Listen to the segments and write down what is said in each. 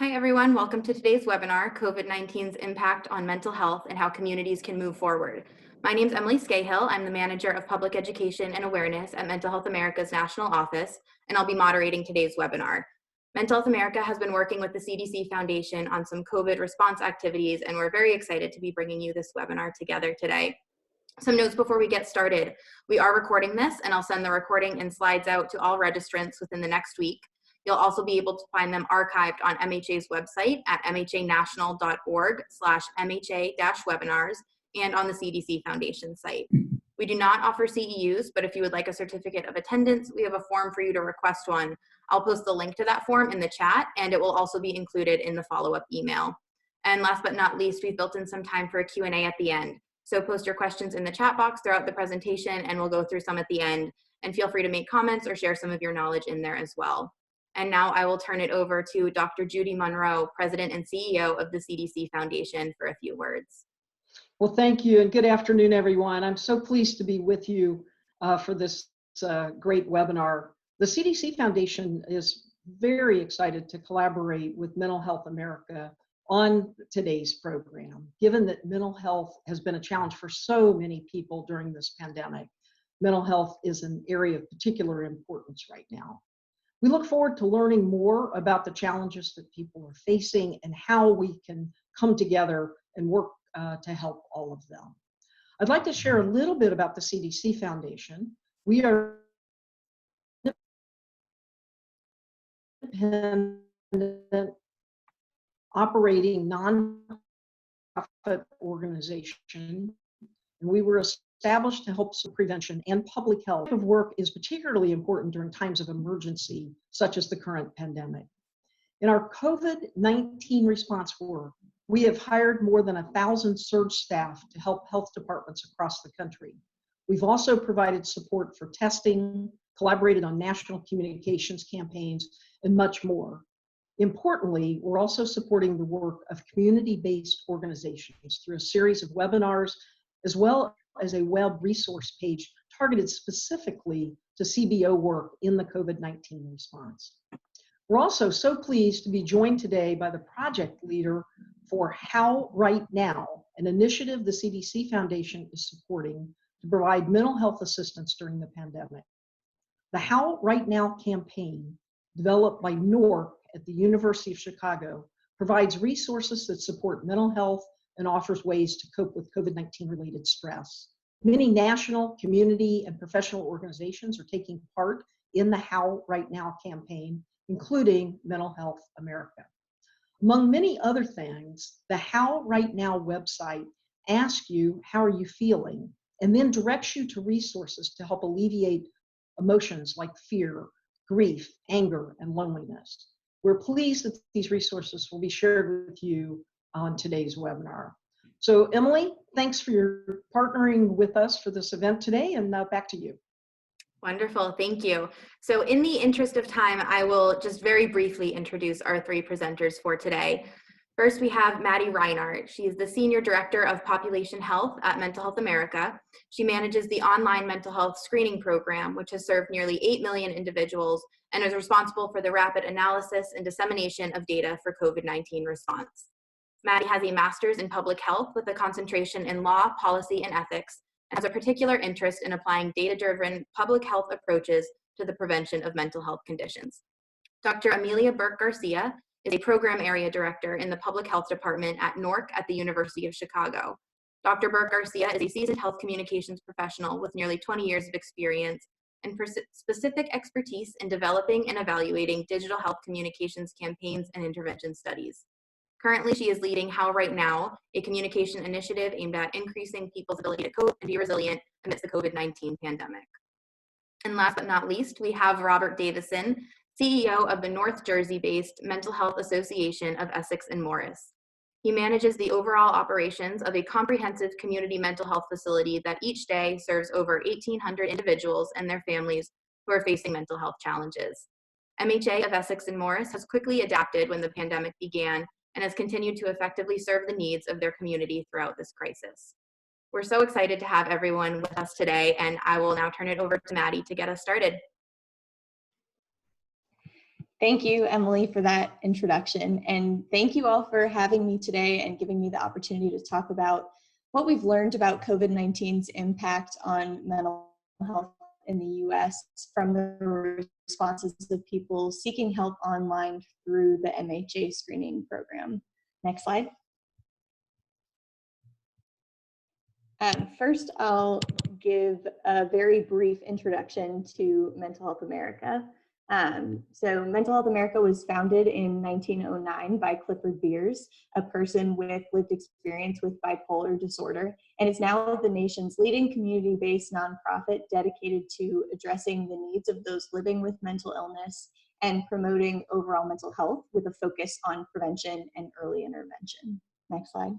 Hi, everyone. Welcome to today's webinar, COVID-19's Impact on Mental Health and How Communities Can Move Forward. My name is Emily Scahill. I'm the Manager of Public Education and Awareness at Mental Health America's National Office, and I'll be moderating today's webinar. Mental Health America has been working with the CDC Foundation on some COVID response activities, and we're very excited to be bringing you this webinar together today. Some notes before we get started. We are recording this, and I'll send the recording and slides out to all registrants within the next week. You'll also be able to find them archived on MHA's website at mhanational.org/MHA-webinars and on the CDC Foundation site. We do not offer CEUs, but if you would like a certificate of attendance, we have a form for you to request one. I'll post the link to that form in the chat, and it will also be included in the follow-up email. And last but not least, we've built in some time for a Q&A at the end. So post your questions in the chat box throughout the presentation, and we'll go through some at the end. And feel free to make comments or share some of your knowledge in there as well. And now I will turn it over to Dr. Judy Monroe, President and CEO of the CDC Foundation, for a few words. Well, thank you, and good afternoon, everyone. I'm so pleased to be with you for this great webinar. The CDC Foundation is very excited to collaborate with Mental Health America on today's program. Given that mental health has been a challenge for so many people during this pandemic, mental health is an area of particular importance right now. We look forward to learning more about the challenges that people are facing and how we can come together and work to help all of them. I'd like to share a little bit about the CDC Foundation. We are an independent operating nonprofit organization, and we were established to help support prevention and public health. This type of work is particularly important during times of emergency, such as the current pandemic. In our COVID-19 response work, we have hired more than 1,000 surge staff to help health departments across the country. We've also provided support for testing, collaborated on national communications campaigns, and much more. Importantly, we're also supporting the work of community-based organizations through a series of webinars, as well as a web resource page targeted specifically to CBO work in the COVID-19 response. We're also so pleased to be joined today by the project leader for How Right Now, an initiative the CDC Foundation is supporting to provide mental health assistance during the pandemic. The How Right Now campaign, developed by NORC at the University of Chicago, provides resources that support mental health and offers ways to cope with COVID-19 related stress. Many national, community, and professional organizations are taking part in the How Right Now campaign, including Mental Health America. Among many other things, the How Right Now website asks you, how are you feeling? And then directs you to resources to help alleviate emotions like fear, grief, anger, and loneliness. We're pleased that these resources will be shared with you on today's webinar. So Emily, thanks for your partnering with us for this event today, and now back to you. Wonderful, thank you. So in the interest of time, I will just very briefly introduce our three presenters for today. First, we have Maddie Reinhardt. She is the Senior Director of Population Health at Mental Health America. She manages the online mental health screening program, which has served nearly 8 million individuals and is responsible for the rapid analysis and dissemination of data for COVID-19 response. Maddie has a master's in public health with a concentration in law, policy, and ethics, and has a particular interest in applying data-driven public health approaches to the prevention of mental health conditions. Dr. Amelia Burke-Garcia is a program area director in the public health department at NORC at the University of Chicago. Dr. Burke-Garcia is a seasoned health communications professional with nearly 20 years of experience and specific expertise in developing and evaluating digital health communications campaigns and intervention studies. Currently, she is leading How Right Now, a communication initiative aimed at increasing people's ability to cope and be resilient amidst the COVID-19 pandemic. And last but not least, we have Robert Davison, CEO of the North Jersey-based Mental Health Association of Essex and Morris. He manages the overall operations of a comprehensive community mental health facility that each day serves over 1,800 individuals and their families who are facing mental health challenges. MHA of Essex and Morris has quickly adapted when the pandemic began and has continued to effectively serve the needs of their community throughout this crisis. We're so excited to have everyone with us today, and I will now turn it over to Maddie to get us started. Thank you, Emily, for that introduction. And thank you all for having me today and giving me the opportunity to talk about what we've learned about COVID-19's impact on mental health in the US from the responses of people seeking help online through the MHA screening program. Next slide. First, I'll give a very brief introduction to Mental Health America. So Mental Health America was founded in 1909 by Clifford Beers, a person with lived experience with bipolar disorder, and is now the nation's leading community-based nonprofit dedicated to addressing the needs of those living with mental illness and promoting overall mental health with a focus on prevention and early intervention. Next slide.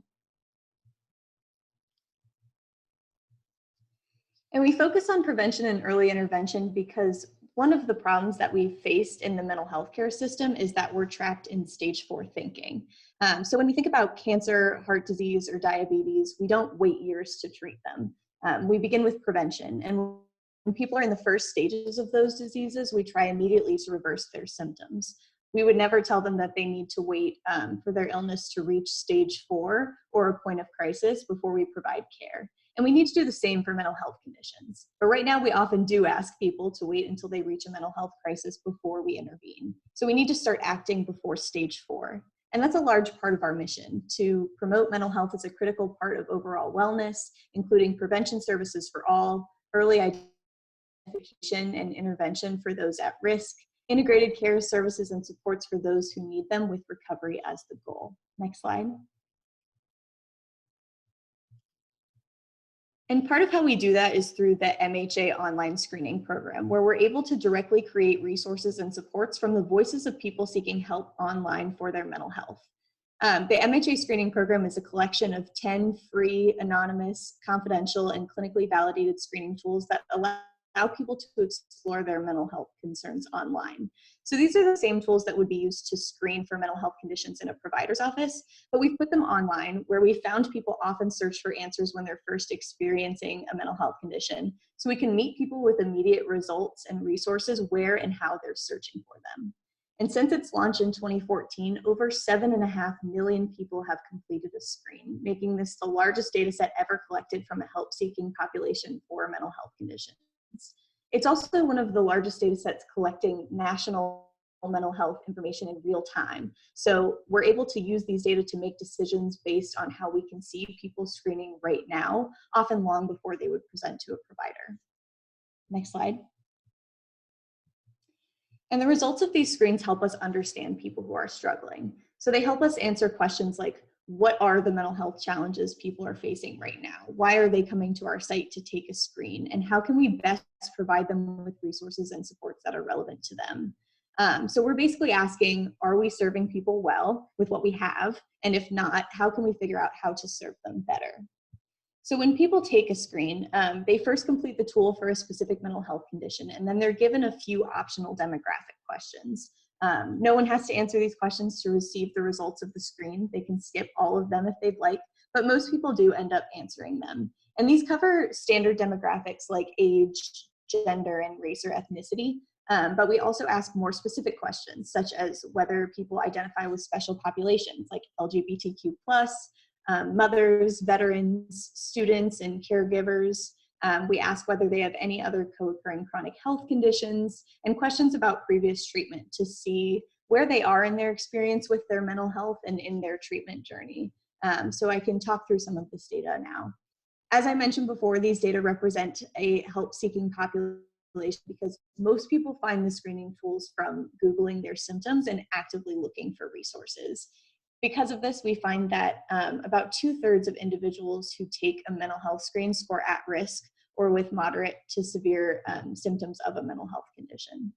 And we focus on prevention and early intervention because one of the problems that we've faced in the mental health care system is that we're trapped in stage 4 thinking. So when we think about cancer, heart disease, or diabetes, we don't wait years to treat them. We begin with prevention. And when people are in the first stages of those diseases, we try immediately to reverse their symptoms. We would never tell them that they need to wait for their illness to reach stage 4 or a point of crisis before we provide care. And we need to do the same for mental health conditions. But right now, we often do ask people to wait until they reach a mental health crisis before we intervene. So we need to start acting before stage 4. And that's a large part of our mission, to promote mental health as a critical part of overall wellness, including prevention services for all, early identification and intervention for those at risk, integrated care services and supports for those who need them, with recovery as the goal. Next slide. And part of how we do that is through the MHA online screening program, where we're able to directly create resources and supports from the voices of people seeking help online for their mental health. The MHA screening program is a collection of 10 free, anonymous, confidential, and clinically validated screening tools that allow people to explore their mental health concerns online. So these are the same tools that would be used to screen for mental health conditions in a provider's office, but we've put them online, where we found people often search for answers when they're first experiencing a mental health condition. So we can meet people with immediate results and resources where and how they're searching for them. And since its launch in 2014, over 7.5 million people have completed a screen, making this the largest data set ever collected from a help-seeking population for mental health conditions. It's also one of the largest data sets collecting national mental health information in real time. So we're able to use these data to make decisions based on how we can see people screening right now, often long before they would present to a provider. Next slide. And the results of these screens help us understand people who are struggling. So they help us answer questions like, what are the mental health challenges people are facing right now? Why are they coming to our site to take a screen? And how can we best provide them with resources and supports that are relevant to them? So we're basically asking, are we serving people well with what we have? And if not, how can we figure out how to serve them better? So when people take a screen, they first complete the tool for a specific mental health condition, and then they're given a few optional demographic questions. No one has to answer these questions to receive the results of the screen. They can skip all of them if they'd like, but most people do end up answering them. And these cover standard demographics like age, gender, and race or ethnicity. But we also ask more specific questions, such as whether people identify with special populations like LGBTQ+, mothers, veterans, students, and caregivers. We ask whether they have any other co-occurring chronic health conditions, and questions about previous treatment to see where they are in their experience with their mental health and in their treatment journey. So I can talk through some of this data now. As I mentioned before, these data represent a help-seeking population because most people find the screening tools from Googling their symptoms and actively looking for resources. Because of this, we find that about 2/3 of individuals who take a mental health screen score at risk or with moderate to severe symptoms of a mental health condition.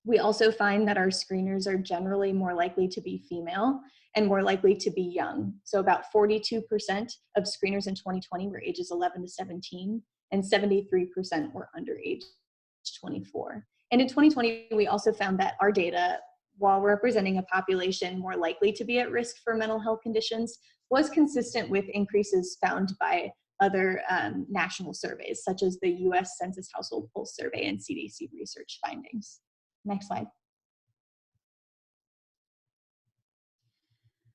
We also find that our screeners are generally more likely to be female and more likely to be young. So about 42% of screeners in 2020 were ages 11 to 17, and 73% were under age 24. And in 2020, we also found that our data, while representing a population more likely to be at risk for mental health conditions, was consistent with increases found by other national surveys, such as the US Census Household Pulse Survey and CDC research findings. Next slide.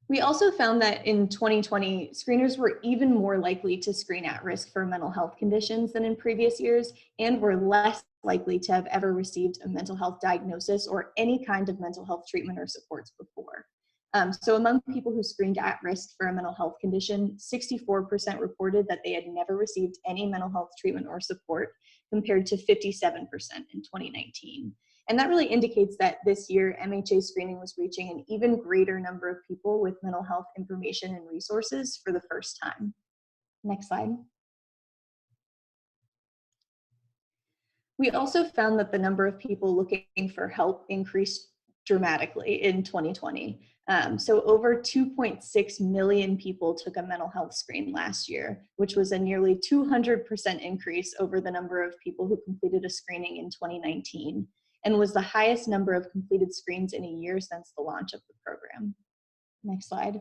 We also found that in 2020, screeners were even more likely to screen at risk for mental health conditions than in previous years, and were less likely to have ever received a mental health diagnosis or any kind of mental health treatment or supports before. So among people who screened at risk for a mental health condition, 64% reported that they had never received any mental health treatment or support, compared to 57% in 2019. And that really indicates that this year, MHA screening was reaching an even greater number of people with mental health information and resources for the first time. Next slide. We also found that the number of people looking for help increased dramatically in 2020. So over 2.6 million people took a mental health screen last year, which was a nearly 200% increase over the number of people who completed a screening in 2019, and was the highest number of completed screens in a year since the launch of the program. Next slide.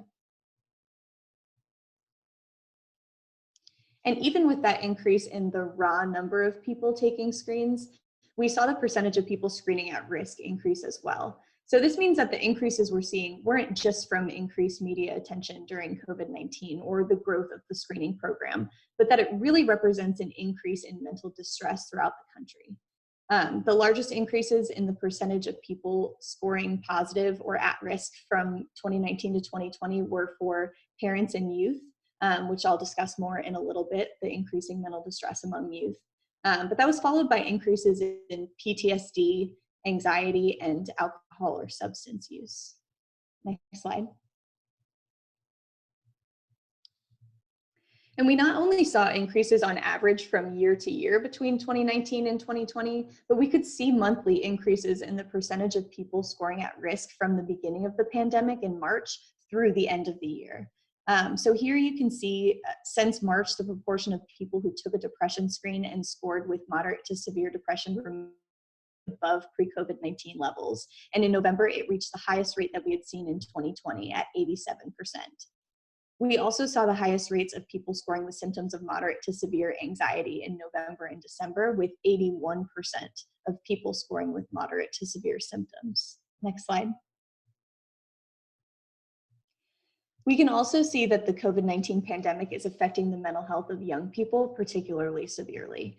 And even with that increase in the raw number of people taking screens, we saw the percentage of people screening at risk increase as well. So this means that the increases we're seeing weren't just from increased media attention during COVID-19 or the growth of the screening program, but that it really represents an increase in mental distress throughout the country. The largest increases in the percentage of people scoring positive or at risk from 2019 to 2020 were for parents and youth, which I'll discuss more in a little bit, the increasing mental distress among youth. But that was followed by increases in PTSD, anxiety, and alcohol or substance use. Next slide. And we not only saw increases on average from year to year between 2019 and 2020, but we could see monthly increases in the percentage of people scoring at risk from the beginning of the pandemic in March through the end of the year. So here you can see since March, the proportion of people who took a depression screen and scored with moderate to severe depression remained above pre-COVID-19 levels. And in November, it reached the highest rate that we had seen in 2020 at 87%. We also saw the highest rates of people scoring with symptoms of moderate to severe anxiety in November and December, with 81% of people scoring with moderate to severe symptoms. Next slide. We can also see that the COVID-19 pandemic is affecting the mental health of young people particularly severely.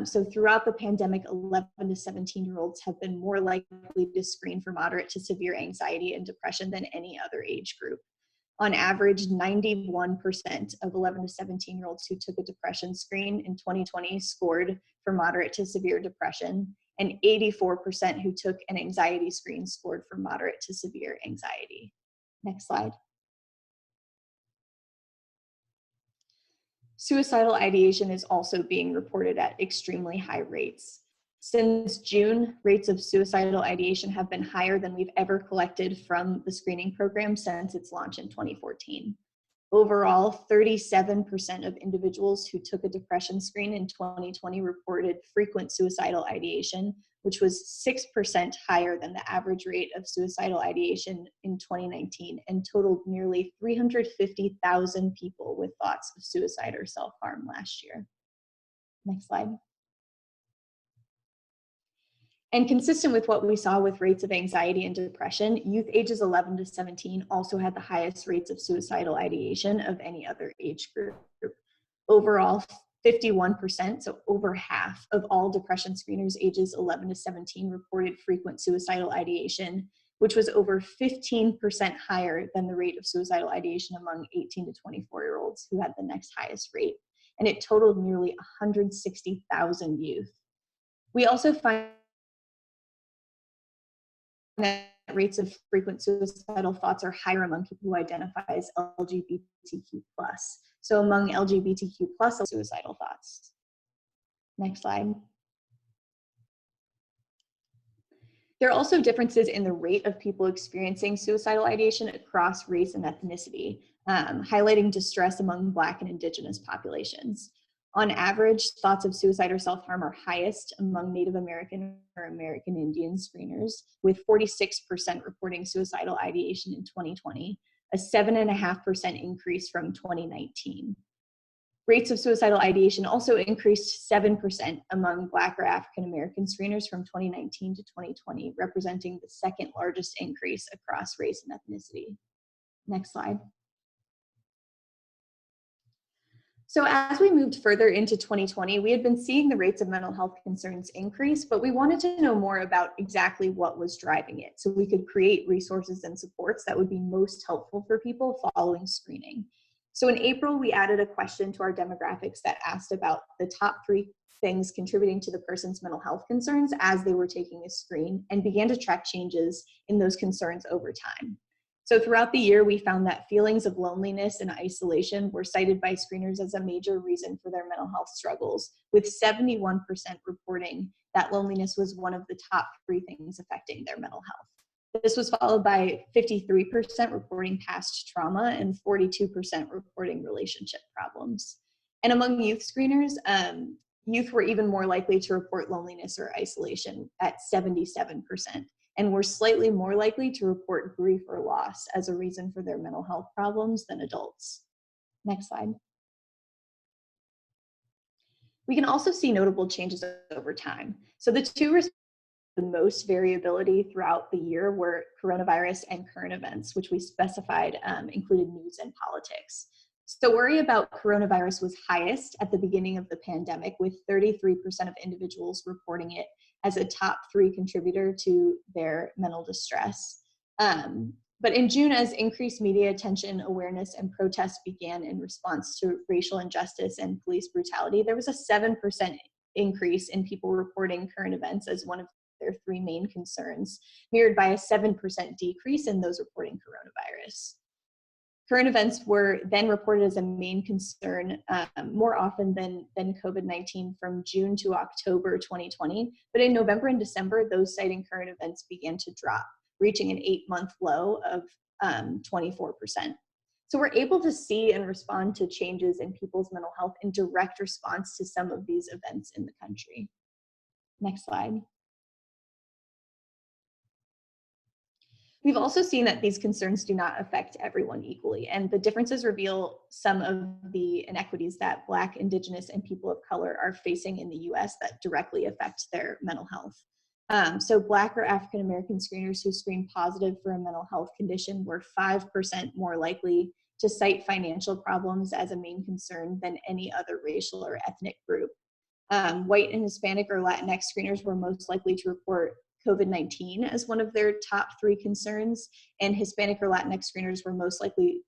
So throughout the pandemic, 11 to 17-year-olds have been more likely to screen for moderate to severe anxiety and depression than any other age group. On average, 91% of 11 to 17-year-olds who took a depression screen in 2020 scored for moderate to severe depression, and 84% who took an anxiety screen scored for moderate to severe anxiety. Next slide. Suicidal ideation is also being reported at extremely high rates. Since June, rates of suicidal ideation have been higher than we've ever collected from the screening program since its launch in 2014. Overall, 37% of individuals who took a depression screen in 2020 reported frequent suicidal ideation, which was 6% higher than the average rate of suicidal ideation in 2019, and totaled nearly 350,000 people with thoughts of suicide or self-harm last year. Next slide. And consistent with what we saw with rates of anxiety and depression, youth ages 11 to 17 also had the highest rates of suicidal ideation of any other age group. Overall, 51%, so over half of all depression screeners ages 11 to 17 reported frequent suicidal ideation, which was over 15% higher than the rate of suicidal ideation among 18 to 24-year-olds who had the next highest rate. And it totaled nearly 160,000 youth. We also find that rates of frequent suicidal thoughts are higher among people who identify as LGBTQ+. So among LGBTQ+ suicidal thoughts. Next slide. There are also differences in the rate of people experiencing suicidal ideation across race and ethnicity, highlighting distress among Black and Indigenous populations. On average, thoughts of suicide or self-harm are highest among Native American or American Indian screeners, with 46% reporting suicidal ideation in 2020, a 7.5% increase from 2019. Rates of suicidal ideation also increased 7% among Black or African American screeners from 2019 to 2020, representing the second largest increase across race and ethnicity. Next slide. So as we moved further into 2020, we had been seeing the rates of mental health concerns increase, but we wanted to know more about exactly what was driving it so we could create resources and supports that would be most helpful for people following screening. So in April, we added a question to our demographics that asked about the top 3 things contributing to the person's mental health concerns as they were taking a screen, and began to track changes in those concerns over time. So throughout the year, we found that feelings of loneliness and isolation were cited by screeners as a major reason for their mental health struggles, with 71% reporting that loneliness was one of the top 3 things affecting their mental health. This was followed by 53% reporting past trauma and 42% reporting relationship problems. And among youth screeners, youth were even more likely to report loneliness or isolation at 77%. And were slightly more likely to report grief or loss as a reason for their mental health problems than adults. Next slide. We can also see notable changes over time. So the 2 the most variability throughout the year were coronavirus and current events, which we specified included news and politics. So worry about coronavirus was highest at the beginning of the pandemic, with 33% of individuals reporting it as a top 3 contributor to their mental distress. But in June, as increased media attention, awareness, and protests began in response to racial injustice and police brutality, there was a 7% increase in people reporting current events as one of their 3 main concerns, mirrored by a 7% decrease in those reporting coronavirus. Current events were then reported as a main concern more often than COVID-19 from June to October 2020. But in November and December, those citing current events began to drop, reaching an 8-month low of 24%. So we're able to see and respond to changes in people's mental health in direct response to some of these events in the country. Next slide. We've also seen that these concerns do not affect everyone equally, and the differences reveal some of the inequities that Black, Indigenous, and people of color are facing in the US that directly affect their mental health. So Black or African American screeners who screen positive for a mental health condition were 5% more likely to cite financial problems as a main concern than any other racial or ethnic group. White and Hispanic or Latinx screeners were most likely to report COVID-19 as one of their top 3 concerns, and Hispanic or Latinx screeners were most likely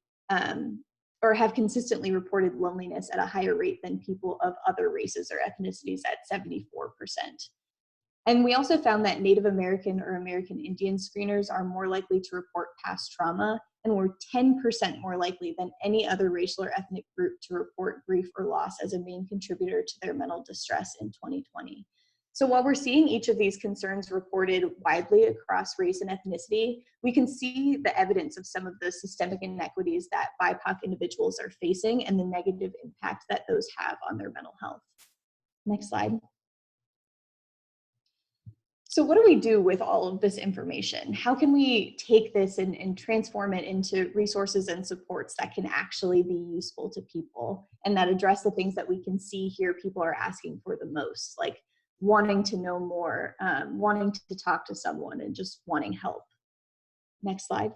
or have consistently reported loneliness at a higher rate than people of other races or ethnicities at 74%. And we also found that Native American or American Indian screeners are more likely to report past trauma and were 10% more likely than any other racial or ethnic group to report grief or loss as a main contributor to their mental distress in 2020. So while we're seeing each of these concerns reported widely across race and ethnicity, we can see the evidence of some of the systemic inequities that BIPOC individuals are facing and the negative impact that those have on their mental health. Next slide. So what do we do with all of this information? How can we take this and transform it into resources and supports that can actually be useful to people and that address the things that we can see here people are asking for the most, like wanting to know more, wanting to talk to someone, and just wanting help? Next slide.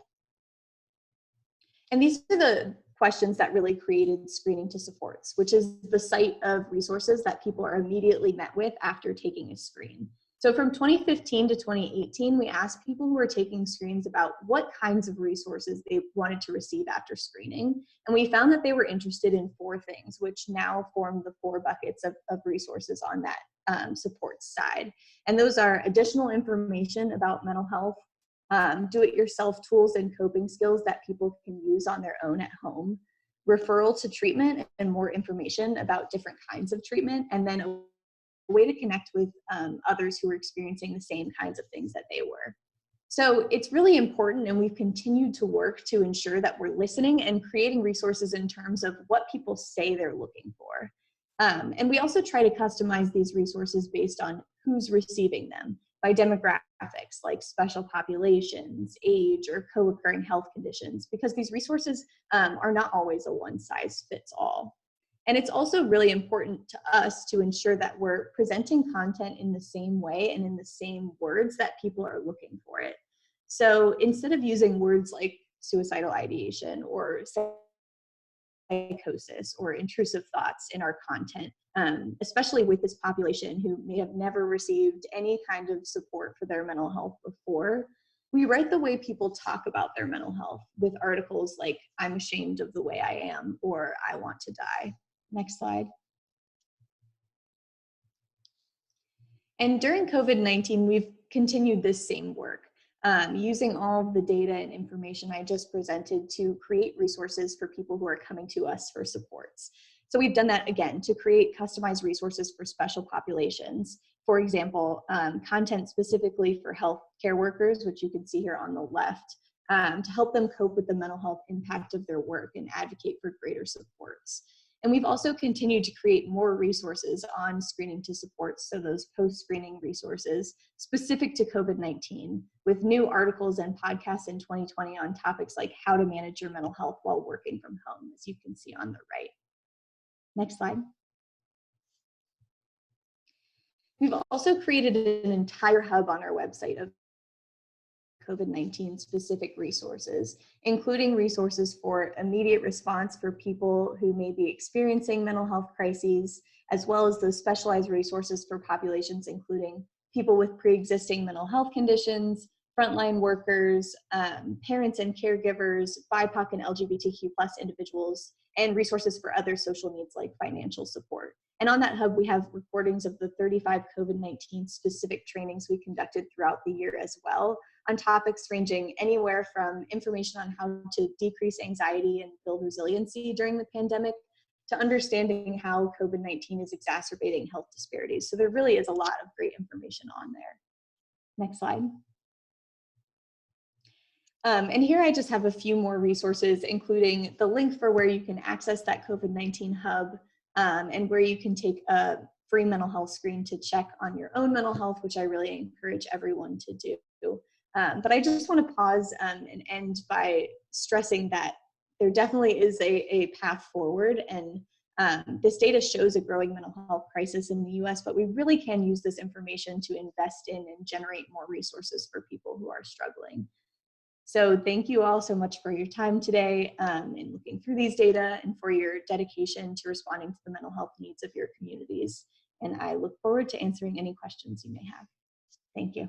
And these are the questions that really created Screening to Supports, which is the site of resources that people are immediately met with after taking a screen. So from 2015 to 2018, we asked people who were taking screens about what kinds of resources they wanted to receive after screening. And we found that they were interested in 4 things, which now form the 4 buckets of resources on that support side. And those are additional information about mental health, do-it-yourself tools and coping skills that people can use on their own at home, referral to treatment and more information about different kinds of treatment, and then a way to connect with others who are experiencing the same kinds of things that they were. So it's really important, and we've continued to work to ensure that we're listening and creating resources in terms of what people say they're looking for. And we also try to customize these resources based on who's receiving them by demographics like special populations, age, or co-occurring health conditions, because these resources are not always a one-size-fits-all. And it's also really important to us to ensure that we're presenting content in the same way and in the same words that people are looking for it. So instead of using words like suicidal ideation or psychosis or intrusive thoughts in our content, especially with this population who may have never received any kind of support for their mental health before. We write the way people talk about their mental health with articles like, "I'm ashamed of the way I am," or "I want to die." Next slide. And during COVID-19, we've continued this same work, using all of the data and information I just presented to create resources for people who are coming to us for supports. So we've done that again to create customized resources for special populations. For example, content specifically for healthcare workers, which you can see here on the left, to help them cope with the mental health impact of their work and advocate for greater supports. And we've also continued to create more resources on screening to supports, so those post-screening resources specific to COVID-19, with new articles and podcasts in 2020 on topics like how to manage your mental health while working from home, as you can see on the right. Next slide. We've also created an entire hub on our website of COVID-19 specific resources, including resources for immediate response for people who may be experiencing mental health crises, as well as those specialized resources for populations including people with pre-existing mental health conditions, frontline workers, parents and caregivers, BIPOC and LGBTQ+ individuals, and resources for other social needs like financial support. And on that hub, we have recordings of the 35 COVID-19 specific trainings we conducted throughout the year as well, on topics ranging anywhere from information on how to decrease anxiety and build resiliency during the pandemic, to understanding how COVID-19 is exacerbating health disparities. So there really is a lot of great information on there. Next slide. And here I just have a few more resources, including the link for where you can access that COVID-19 hub, and where you can take a free mental health screen to check on your own mental health, which I really encourage everyone to do. But I just want to pause and end by stressing that there definitely is a path forward, and this data shows a growing mental health crisis in the US, but we really can use this information to invest in and generate more resources for people who are struggling. So thank you all so much for your time today in looking through these data and for your dedication to responding to the mental health needs of your communities. And I look forward to answering any questions you may have. Thank you.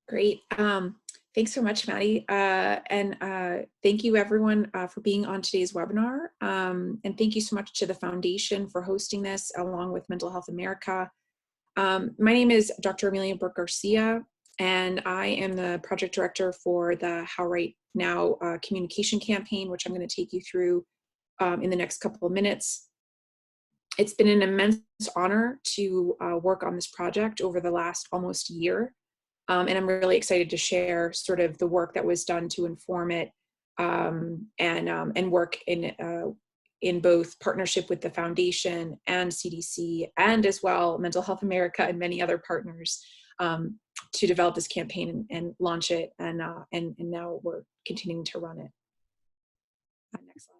Great. Thanks so much, Maddie. And thank you everyone for being on today's webinar. And thank you so much to the Foundation for hosting this along with Mental Health America. My name is Dr. Amelia Burke Garcia, and I am the project director for the How Right Now communication campaign, which I'm going to take you through in the next couple of minutes. It's been an immense honor to work on this project over the last almost year. And I'm really excited to share sort of the work that was done to inform it, and work in both partnership with the Foundation and CDC, and as well Mental Health America and many other partners to develop this campaign and launch it. And now we're continuing to run it. Next slide.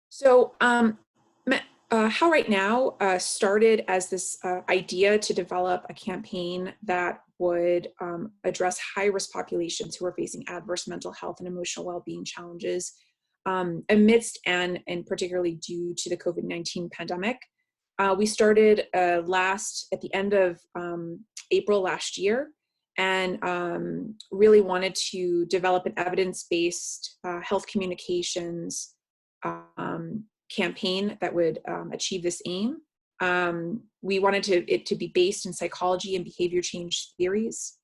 So How Right Now started as this idea to develop a campaign that would address high-risk populations who are facing adverse mental health and emotional well-being challenges amidst and particularly due to the COVID-19 pandemic. We started at the end of April last year, and really wanted to develop an evidence-based health communications campaign that would achieve this aim. We wanted it to be based in psychology and behavior change theories.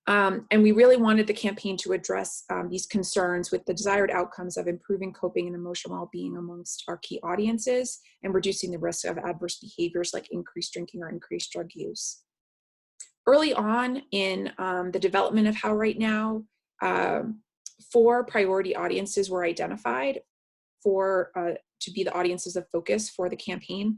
And we really wanted the campaign to address these concerns with the desired outcomes of improving coping and emotional well-being amongst our key audiences and reducing the risk of adverse behaviors like increased drinking or increased drug use. Early on in the development of How Right Now, 4 priority audiences were identified to be the audiences of focus for the campaign.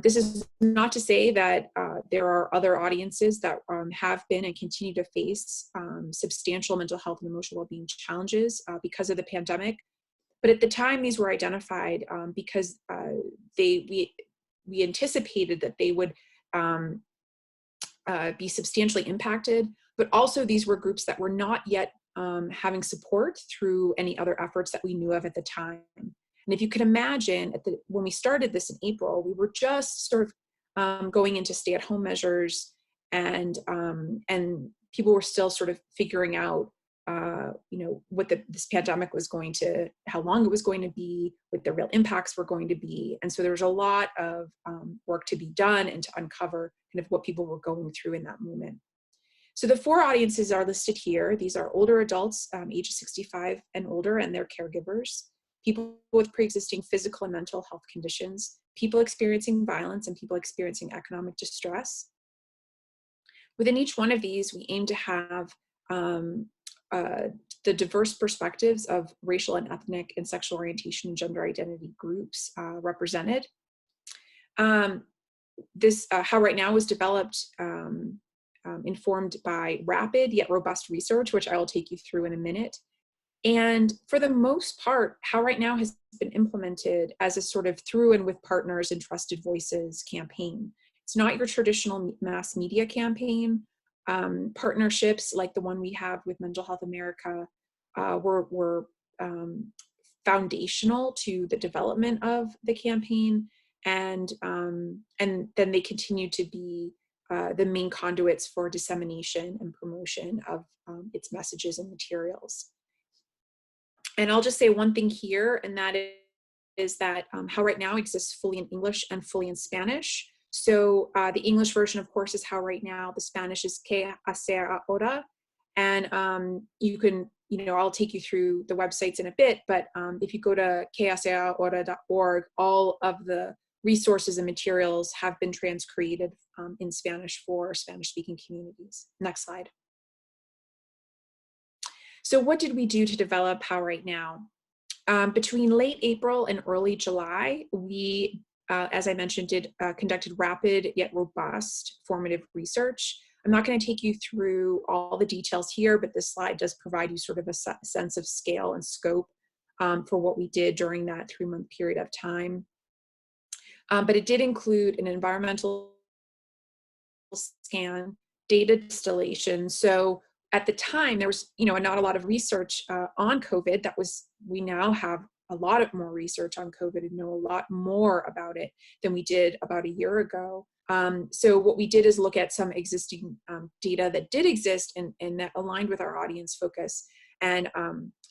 This is not to say that there are other audiences that have been and continue to face substantial mental health and emotional well-being challenges because of the pandemic, But at the time, these were identified because we anticipated that they would be substantially impacted, but also these were groups that were not yet having support through any other efforts that we knew of at the time. And if you could imagine, when we started this in April, we were just sort of going into stay-at-home measures, and people were still sort of figuring out, what this pandemic was going to, how long it was going to be, what the real impacts were going to be. And so there was a lot of work to be done and to uncover kind of what people were going through in that moment. So the 4 audiences are listed here. These are older adults, ages 65 and older, and their caregivers, people with pre-existing physical and mental health conditions, people experiencing violence, and people experiencing economic distress. Within each one of these, we aim to have the diverse perspectives of racial and ethnic and sexual orientation and gender identity groups represented. This How Right Now was developed, informed by rapid yet robust research, which I will take you through in a minute. And for the most part, How Right Now has been implemented as a sort of through and with partners and trusted voices campaign. It's not your traditional mass media campaign. Partnerships like the one we have with Mental Health America were foundational to the development of the campaign, and then they continue to be the main conduits for dissemination and promotion of its messages and materials. And I'll just say one thing here, and that is that How Right Now exists fully in English and fully in Spanish. So the English version, of course, is How Right Now. The Spanish is Que Hacer Ahora. And you can, I'll take you through the websites in a bit, but if you go to quehacerahora.org, all of the resources and materials have been transcreated in Spanish for Spanish-speaking communities. Next slide. So what did we do to develop How Right Now? Between late April and early July, we, as I mentioned, conducted rapid yet robust formative research. I'm not going to take you through all the details here, but this slide does provide you sort of a sense of scale and scope for what we did during that 3-month period of time. But it did include an environmental scan, data distillation. So at the time, there was, not a lot of research on COVID. We now have a lot of more research on COVID and know a lot more about it than we did about a year ago. So what we did is look at some existing data that did exist and that aligned with our audience focus, and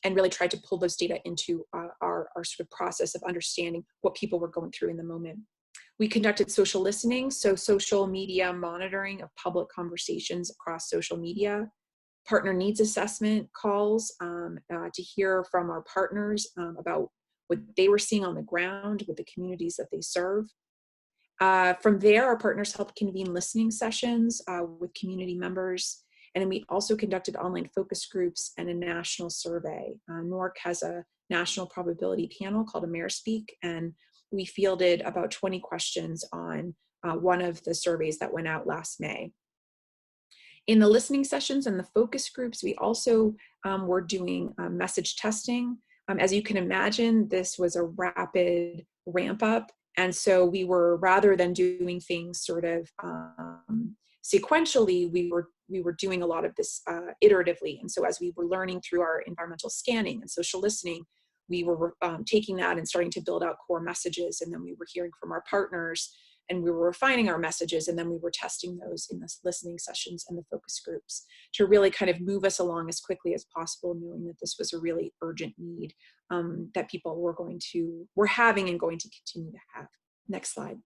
really tried to pull those data into our sort of process of understanding what people were going through in the moment. We conducted social listening, so social media monitoring of public conversations across social media, partner needs assessment calls to hear from our partners about what they were seeing on the ground with the communities that they serve. From there, our partners helped convene listening sessions with community members. And then we also conducted online focus groups and a national survey. NORC has a national probability panel called AmeriSpeak, and we fielded about 20 questions on one of the surveys that went out last May. In the listening sessions and the focus groups, we also were doing message testing. As you can imagine, this was a rapid ramp up. And so we were, rather than doing things sort of sequentially, we were doing a lot of this iteratively. And so as we were learning through our environmental scanning and social listening, we were taking that and starting to build out core messages. And then we were hearing from our partners, and we were refining our messages, and then we were testing those in the listening sessions and the focus groups to really kind of move us along as quickly as possible, knowing that this was a really urgent need that people were having and going to continue to have. Next slide.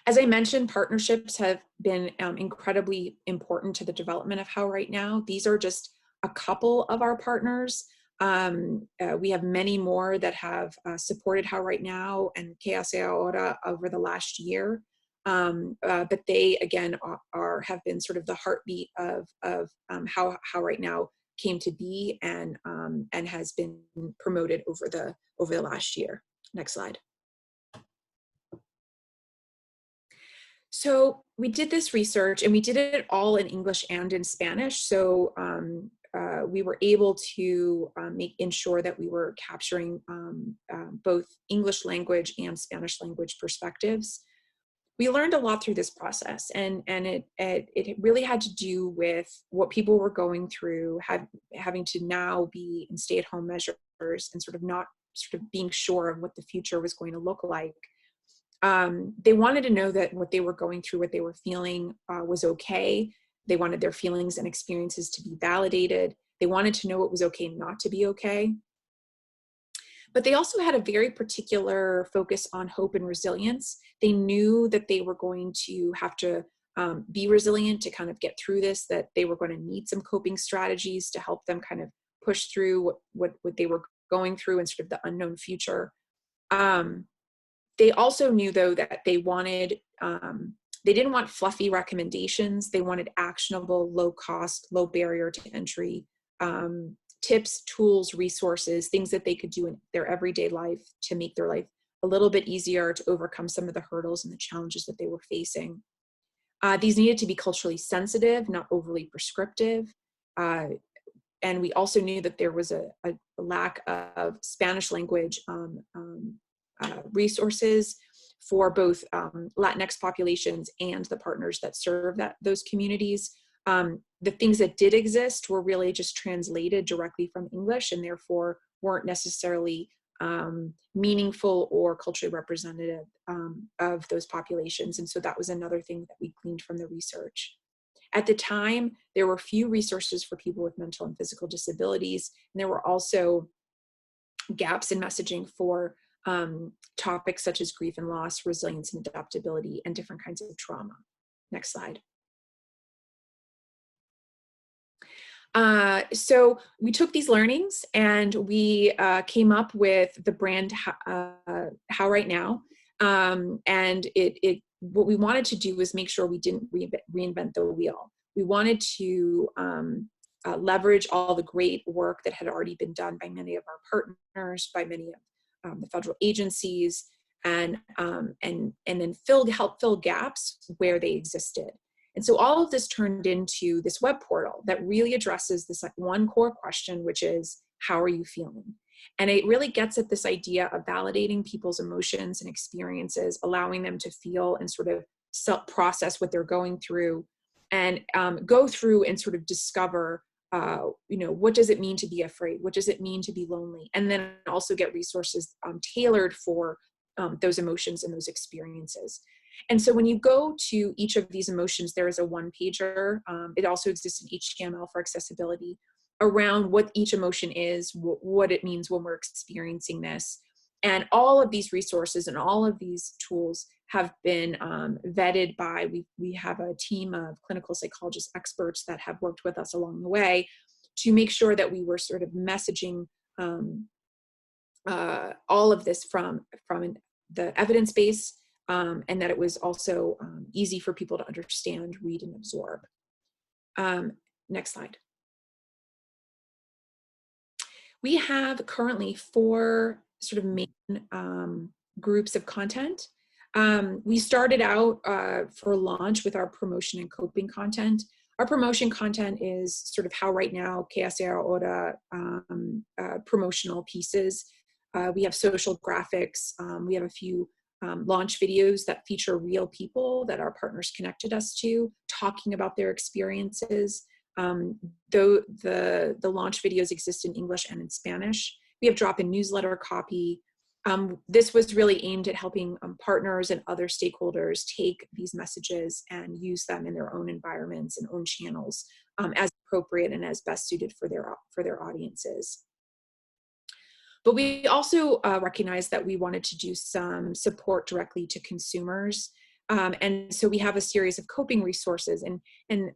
As I mentioned, partnerships have been incredibly important to the development of How Right Now. These are just a couple of our partners. We have many more that have supported How Right Now and Que Hacer Ahora over the last year. But they, again, have been sort of the heartbeat of how Right Now came to be and has been promoted over the last year. Next slide. So we did this research, and we did it all in English and in Spanish. So we were able to ensure that we were capturing both English language and Spanish language perspectives. We learned a lot through this process, and it really had to do with what people were going through, having to now be in stay-at-home measures and not being sure of what the future was going to look like. They wanted to know that what they were going through, what they were feeling was okay. They wanted their feelings and experiences to be validated. They wanted to know it was okay not to be okay. But they also had a very particular focus on hope and resilience. They knew that they were going to have to be resilient to kind of get through this, that they were going to need some coping strategies to help them kind of push through what they were going through and sort of the unknown future. They also knew, though, that they wanted, they didn't want fluffy recommendations. They wanted actionable, low cost, low barrier to entry tips, tools, resources, things that they could do in their everyday life to make their life a little bit easier, to overcome some of the hurdles and the challenges that they were facing. These needed to be culturally sensitive, not overly prescriptive. And we also knew that there was a lack of Spanish language resources for both Latinx populations and the partners that serve those communities. The things that did exist were really just translated directly from English, and therefore weren't necessarily meaningful or culturally representative of those populations. And so that was another thing that we gleaned from the research. At the time, there were few resources for people with mental and physical disabilities, and there were also gaps in messaging for topics such as grief and loss, resilience and adaptability, and different kinds of trauma. Next slide. So we took these learnings and we came up with the brand How Right Now. And what we wanted to do was make sure we didn't reinvent the wheel. We wanted to leverage all the great work that had already been done by many of our partners, by many of the federal agencies, and then help fill gaps where they existed. And so all of this turned into this web portal that really addresses this one core question, which is, how are you feeling? And it really gets at this idea of validating people's emotions and experiences, allowing them to feel and sort of self-process what they're going through, and go through and sort of discover, what does it mean to be afraid? What does it mean to be lonely? And then also get resources tailored for those emotions and those experiences. And so when you go to each of these emotions, there is a one-pager. It also exists in HTML for accessibility, around what each emotion is, what it means when we're experiencing this. And all of these resources and all of these tools have been vetted by, we have a team of clinical psychologist experts that have worked with us along the way to make sure that we were sort of messaging all of this from the evidence base, and that it was also easy for people to understand, read, and absorb. Next slide. We have currently 4 sort of main groups of content. We started out for launch with our promotion and coping content. Our promotion content is sort of How Right Now, Que Hacer Ahora, promotional pieces. We have social graphics. We have a few launch videos that feature real people that our partners connected us to, talking about their experiences. Though the launch videos exist in English and in Spanish. We have drop-in newsletter copy. This was really aimed at helping partners and other stakeholders take these messages and use them in their own environments and own channels as appropriate and as best suited for their audiences. But we also recognized that we wanted to do some support directly to consumers. And so we have a series of coping resources, and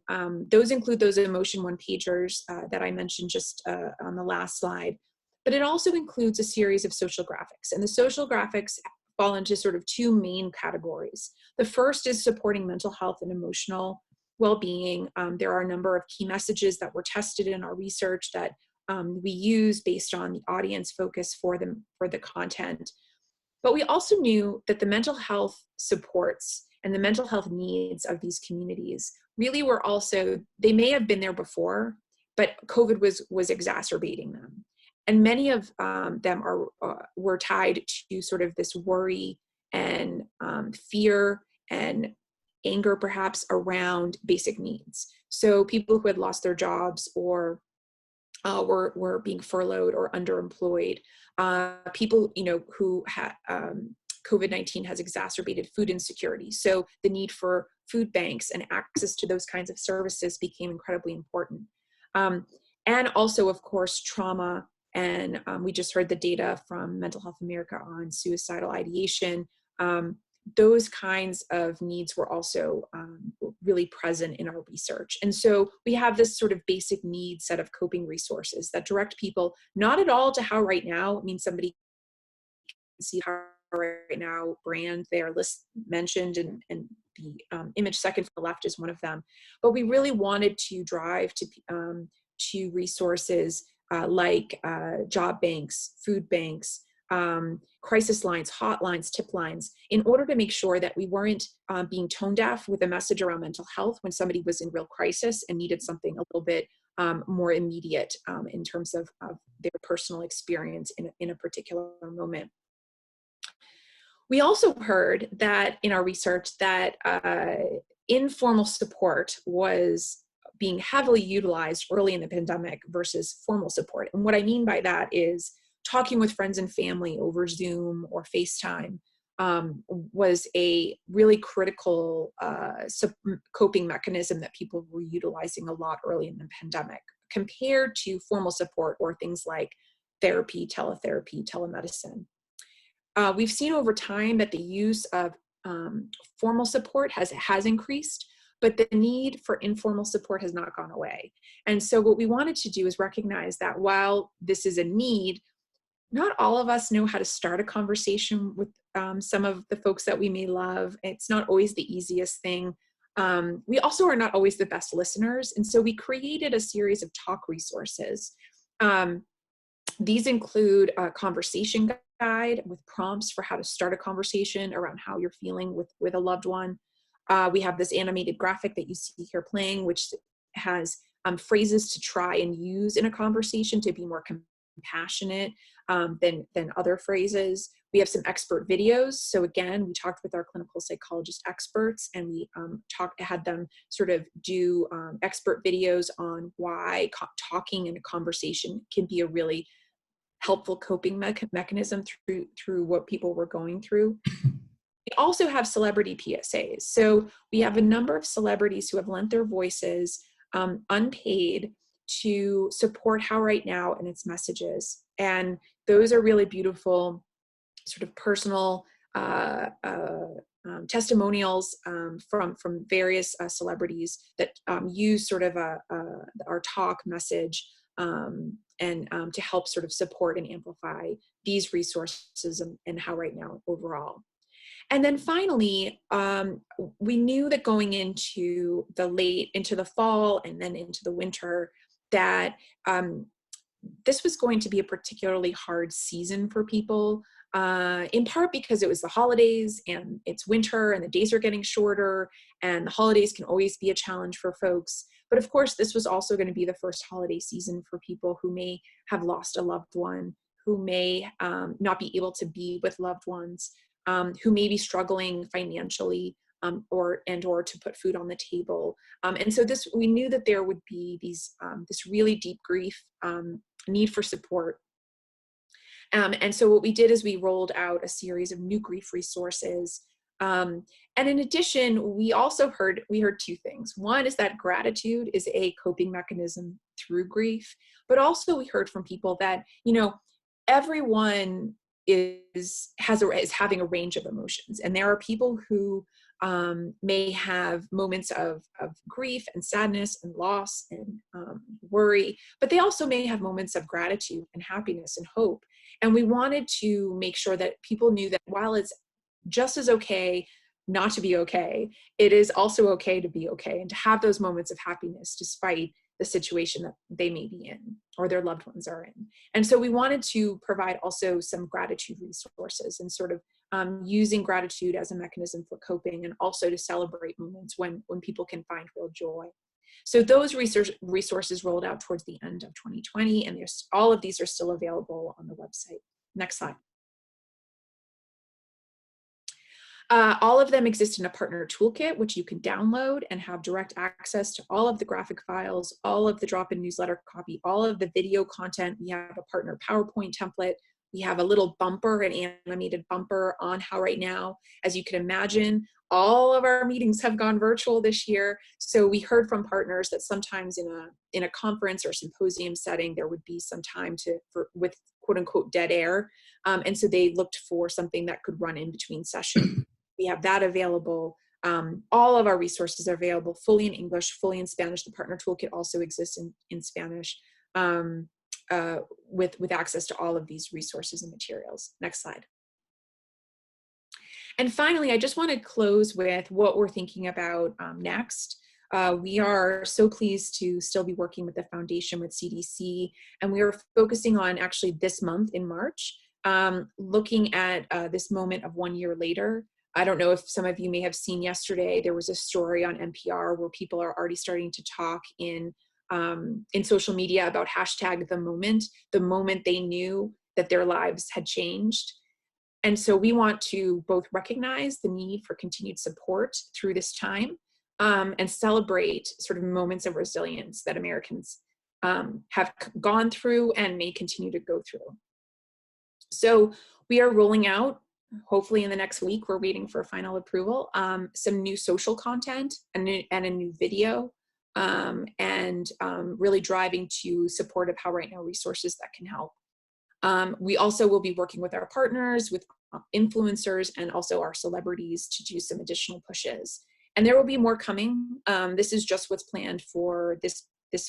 those include those emotion one-pagers that I mentioned just on the last slide. But it also includes a series of social graphics, and the social graphics fall into sort of 2 main categories. The first is supporting mental health and emotional well-being. There are a number of key messages that were tested in our research that we use based on the audience focus for the content. But we also knew that the mental health supports and the mental health needs of these communities really were also, they may have been there before, but COVID was exacerbating them. And many of them were tied to sort of this worry and fear and anger perhaps around basic needs. So people who had lost their jobs or were being furloughed or underemployed, people, who had COVID-19 has exacerbated food insecurity. So the need for food banks and access to those kinds of services became incredibly important. And also, of course, trauma. And we just heard the data from Mental Health America on suicidal ideation. Those kinds of needs were also really present in our research. And so we have this sort of basic need set of coping resources that direct people, not at all to how right now. I mean, somebody can see how right now brand their list mentioned, and the image second from the left is one of them. But we really wanted to drive to resources like job banks, food banks, crisis lines, hotlines, tip lines, in order to make sure that we weren't being tone deaf with a message around mental health when somebody was in real crisis and needed something a little bit more immediate in terms of their personal experience in a particular moment. We also heard that in our research that informal support was being heavily utilized early in the pandemic versus formal support. And what I mean by that is talking with friends and family over Zoom or FaceTime was a really critical coping mechanism that people were utilizing a lot early in the pandemic, compared to formal support or things like therapy, teletherapy, telemedicine. We've seen over time that the use of formal support has increased, but the need for informal support has not gone away. And so what we wanted to do is recognize that while this is a need, not all of us know how to start a conversation with some of the folks that we may love. It's not always the easiest thing. We also are not always the best listeners. And so we created a series of talk resources. These include a conversation guide with prompts for how to start a conversation around how you're feeling with a loved one. We have this animated graphic that you see here playing, which has phrases to try and use in a conversation to be more compassionate than other phrases. We have some expert videos. So again, we talked with our clinical psychologist experts, and we had them sort of do expert videos on why talking in a conversation can be a really helpful coping mechanism through what people were going through. We also have celebrity PSAs. So we have a number of celebrities who have lent their voices unpaid to support How Right Now and its messages. And those are really beautiful sort of personal testimonials from various celebrities that use sort of our talk message and to help sort of support and amplify these resources and How Right Now overall. And then finally, we knew that going into the fall and then into the winter, that this was going to be a particularly hard season for people, in part because it was the holidays and it's winter and the days are getting shorter, and the holidays can always be a challenge for folks. But of course, this was also going to be the first holiday season for people who may have lost a loved one, who may not be able to be with loved ones, who may be struggling financially or to put food on the table. And so we knew that there would be this really deep grief, need for support. And so what we did is we rolled out a series of new grief resources. And in addition, we heard two things. One is that gratitude is a coping mechanism through grief, but also we heard from people that, everyone is having a range of emotions. And there are people who may have moments of grief and sadness and loss and worry, but they also may have moments of gratitude and happiness and hope. And we wanted to make sure that people knew that while it's just as okay not to be okay, it is also okay to be okay and to have those moments of happiness despite the situation that they may be in or their loved ones are in. And so we wanted to provide also some gratitude resources and sort of using gratitude as a mechanism for coping, and also to celebrate moments when people can find real joy. So those resources rolled out towards the end of 2020, and all of these are still available on the website. Next slide. All of them exist in a partner toolkit, which you can download and have direct access to all of the graphic files, all of the drop-in newsletter copy, all of the video content. We have a partner PowerPoint template. We have a little bumper, an animated bumper on How Right Now. As you can imagine, all of our meetings have gone virtual this year. So we heard from partners that sometimes in a conference or symposium setting, there would be some time with quote unquote dead air. And so they looked for something that could run in between sessions. We have that available. All of our resources are available fully in English, fully in Spanish. The partner toolkit also exists in Spanish with access to all of these resources and materials. Next slide. And finally, I just want to close with what we're thinking about next. We are so pleased to still be working with the foundation, with CDC, and we are focusing on actually this month in March, looking at this moment of 1 year later. I don't know if some of you may have seen yesterday, there was a story on NPR where people are already starting to talk in social media about hashtag the moment they knew that their lives had changed. And so we want to both recognize the need for continued support through this time and celebrate sort of moments of resilience that Americans have gone through and may continue to go through. So we are rolling out, hopefully in the next week, we're waiting for final approval, some new social content and a new video, and really driving to support of How Right Now resources that can help. We also will be working with our partners, with influencers, and also our celebrities to do some additional pushes. And there will be more coming. This is just what's planned for this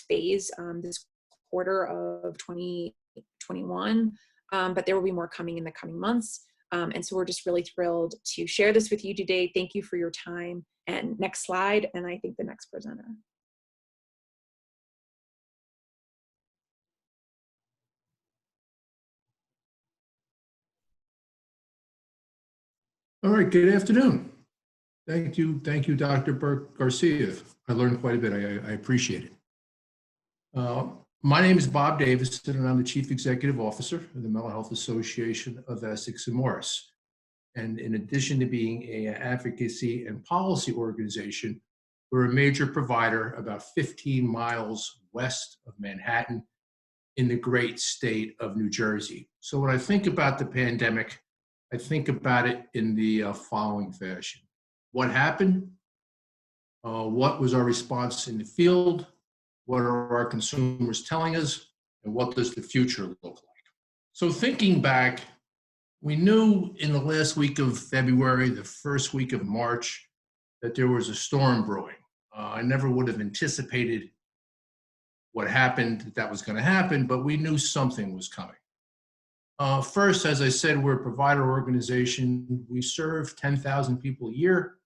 phase, this quarter of 2021, but there will be more coming in the coming months. And so we're just really thrilled to share this with you today. Thank you for your time. And next slide, and I think the next presenter. All right, good afternoon. Thank you, Dr. Burke Garcia. I learned quite a bit. I appreciate it. My name is Bob Davis, and I'm the Chief Executive Officer of the Mental Health Association of Essex and Morris. And in addition to being an advocacy and policy organization, we're a major provider about 15 miles west of Manhattan in the great state of New Jersey. So when I think about the pandemic, I think about it in the following fashion. What happened? What was our response in the field? What are our consumers telling us? And what does the future look like? So thinking back, we knew in the last week of February, the first week of March, that there was a storm brewing. I never would have anticipated what happened, that was going to happen, but we knew something was coming. First, as I said, we're a provider organization. We serve 10,000 people a year,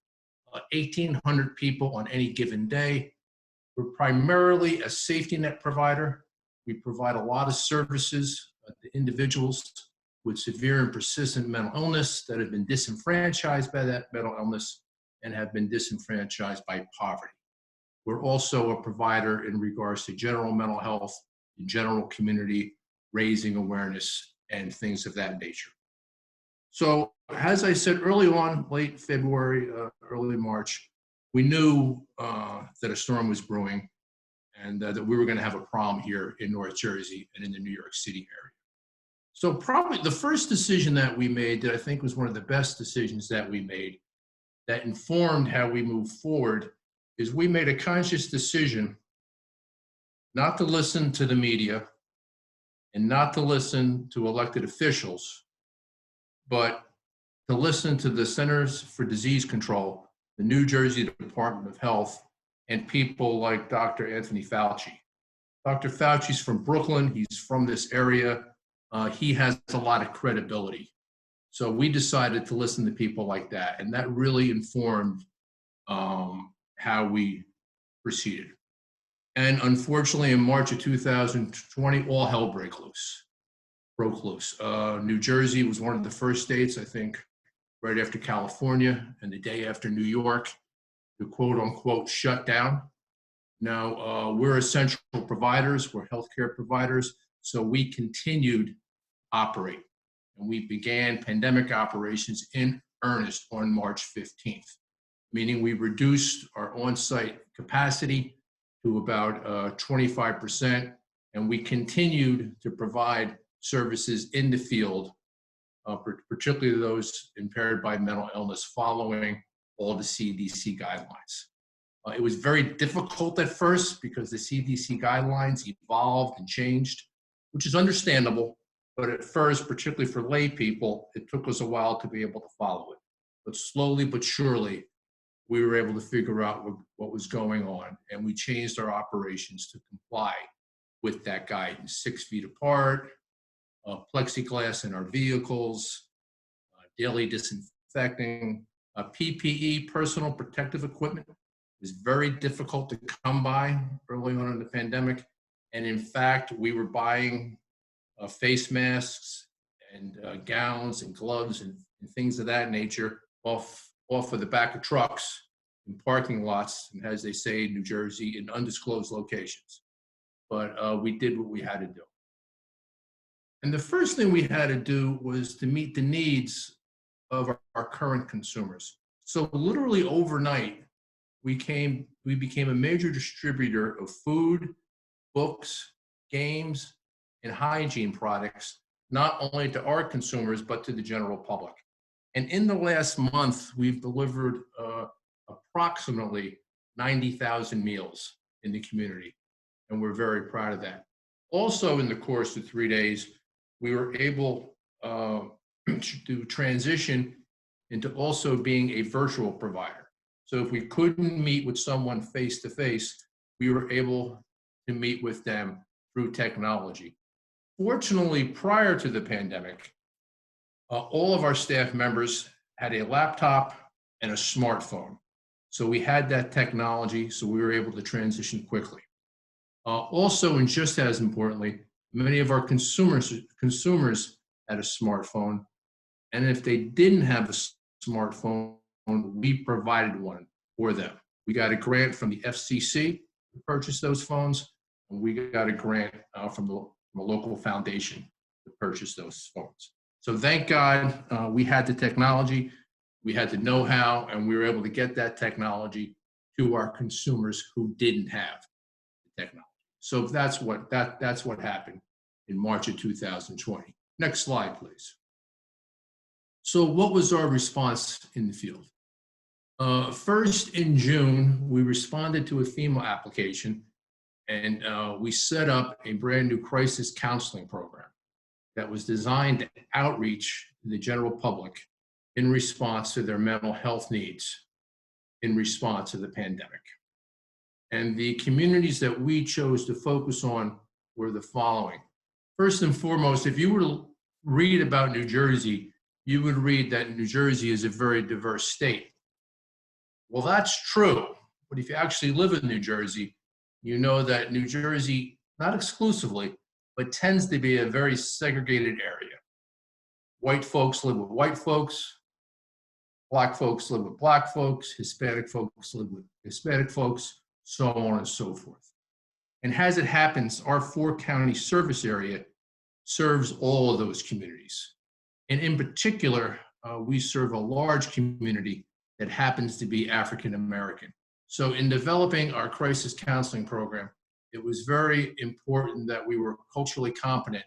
1,800 people on any given day. We're primarily a safety net provider. We provide a lot of services to individuals with severe and persistent mental illness that have been disenfranchised by that mental illness and have been disenfranchised by poverty. We're also a provider in regards to general mental health, the general community, raising awareness, and things of that nature. So as I said early on, late February, early March, we knew that a storm was brewing and that we were going to have a problem here in North Jersey and in the New York City area. So probably the first decision that we made that I think was one of the best decisions that we made that informed how we move forward is we made a conscious decision not to listen to the media and not to listen to elected officials, but to listen to the Centers for Disease Control, the New Jersey Department of Health, and people like Dr. Anthony Fauci. Dr. Fauci's from Brooklyn. He's from this area. He has a lot of credibility. So we decided to listen to people like that, and that really informed how we proceeded. And unfortunately, in March of 2020, all hell broke loose. New Jersey was one of the first states, I think, right after California and the day after New York, to quote unquote shut down. Now, we're essential providers, we're healthcare providers, so we continued operate. And we began pandemic operations in earnest on March 15th, meaning we reduced our on-site capacity to about 25%, and we continued to provide services in the field, particularly those impaired by mental illness, following all the CDC guidelines. It was very difficult at first because the CDC guidelines evolved and changed, which is understandable. But at first, particularly for lay people, it took us a while to be able to follow it. But slowly but surely, we were able to figure out what was going on, and we changed our operations to comply with that guidance. 6 feet apart, plexiglass in our vehicles, daily disinfecting, PPE, personal protective equipment, was very difficult to come by early on in the pandemic. And in fact, we were buying face masks and gowns and gloves and things of that nature off of the back of trucks in parking lots, and as they say in New Jersey, in undisclosed locations. But we did what we had to do. And the first thing we had to do was to meet the needs of our current consumers. So literally overnight, we became a major distributor of food, books, games, and hygiene products, not only to our consumers, but to the general public. And in the last month, we've delivered approximately 90,000 meals in the community, and we're very proud of that. Also, in the course of 3 days, we were able to transition into also being a virtual provider. So if we couldn't meet with someone face-to-face, we were able to meet with them through technology. Fortunately, prior to the pandemic, all of our staff members had a laptop and a smartphone. So we had that technology, so we were able to transition quickly. Also, and just as importantly, many of our consumers had a smartphone, and if they didn't have a smartphone, we provided one for them. We got a grant from the FCC to purchase those phones, and we got a grant from a local foundation to purchase those phones. So thank God we had the technology, we had the know-how, and we were able to get that technology to our consumers who didn't have the technology. So that's what happened in March of 2020. Next slide, please. So what was our response in the field? First, in June, we responded to a FEMA application, and we set up a brand new crisis counseling program that was designed to outreach to the general public in response to their mental health needs in response to the pandemic. And the communities that we chose to focus on were the following. First and foremost, if you were to read about New Jersey, you would read that New Jersey is a very diverse state. Well, that's true, but if you actually live in New Jersey, you know that New Jersey, not exclusively, but tends to be a very segregated area. White folks live with white folks, Black folks live with Black folks, Hispanic folks live with Hispanic folks, so on and so forth. And as it happens, our 4-county service area serves all of those communities. And in particular, we serve a large community that happens to be African American. So in developing our crisis counseling program, it was very important that we were culturally competent